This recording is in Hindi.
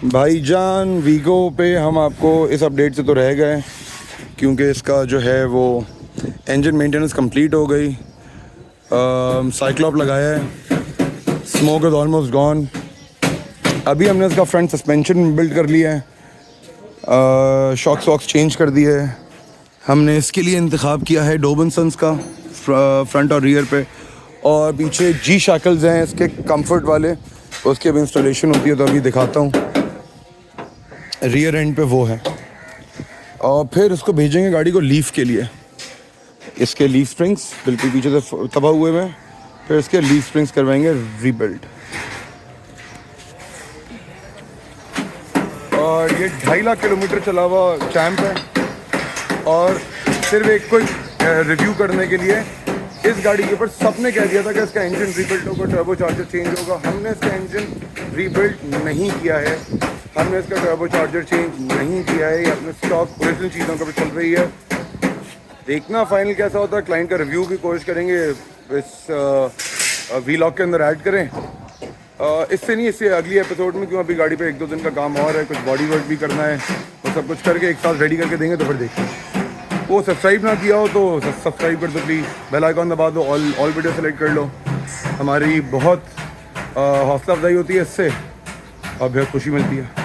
भाईजान वीगो पे हम आपको इस अपडेट से तो रह गए क्योंकि इसका जो है वो इंजन मेंटेनेंस कंप्लीट हो गई। साइक्लॉप लगाया है, स्मोक इज़ ऑलमोस्ट गॉन। अभी हमने इसका फ्रंट सस्पेंशन बिल्ड कर लिया है, शॉक्स वॉक्स चेंज कर दिए है। हमने इसके लिए इंतखाब किया है डोबनसन्स का फ्रंट और रियर पे, और पीछे जी शैकल्स हैं इसके कंफर्ट वाले, उसकी अभी इंस्टॉलेशन होती है तो अभी दिखाता हूँ। रियर एंड पे वो है, और फिर इसको भेजेंगे गाड़ी को लीफ के लिए। इसके लीफ स्प्रिंग्स बिल्कुल पीछे से तबाह हुए हुए हैं, फिर इसके लीफ स्प्रिंग्स करवाएंगे रीबिल्ड। और ये 2.5 लाख किलोमीटर चला हुआ चैम्प है, और सिर्फ एक कोई रिव्यू करने के लिए इस गाड़ी के ऊपर सबने कह दिया था कि इसका इंजन रीबिल्ड होगा, टर्बो चार्जर चेंज होगा। हमने इसका इंजन रीबिल्ड नहीं किया है, हमने इसका टर्बो चार्जर चेंज नहीं किया है, ये अपने स्टॉक ओरिजिनल चीज़ों का भी चल रही है। देखना फाइनल कैसा होता है, क्लाइंट का रिव्यू की कोशिश करेंगे इस वीलॉग के अंदर ऐड करें। इससे नहीं, इससे अगली एपिसोड में, क्यों अभी गाड़ी पे 1-2 दिन का काम और है, कुछ बॉडी वर्क भी करना है, तो सब कुछ करके एक साथ रेडी करके देंगे। तो फिर देखते हैं। वो सब्सक्राइब ना किया हो तो सब्सक्राइब कर दो प्लीज़, बेल आइकॉन दबा दो, ऑल वीडियो सेलेक्ट कर लो। हमारी बहुत हौसला अफजाई होती है इससे और बहुत खुशी मिलती है।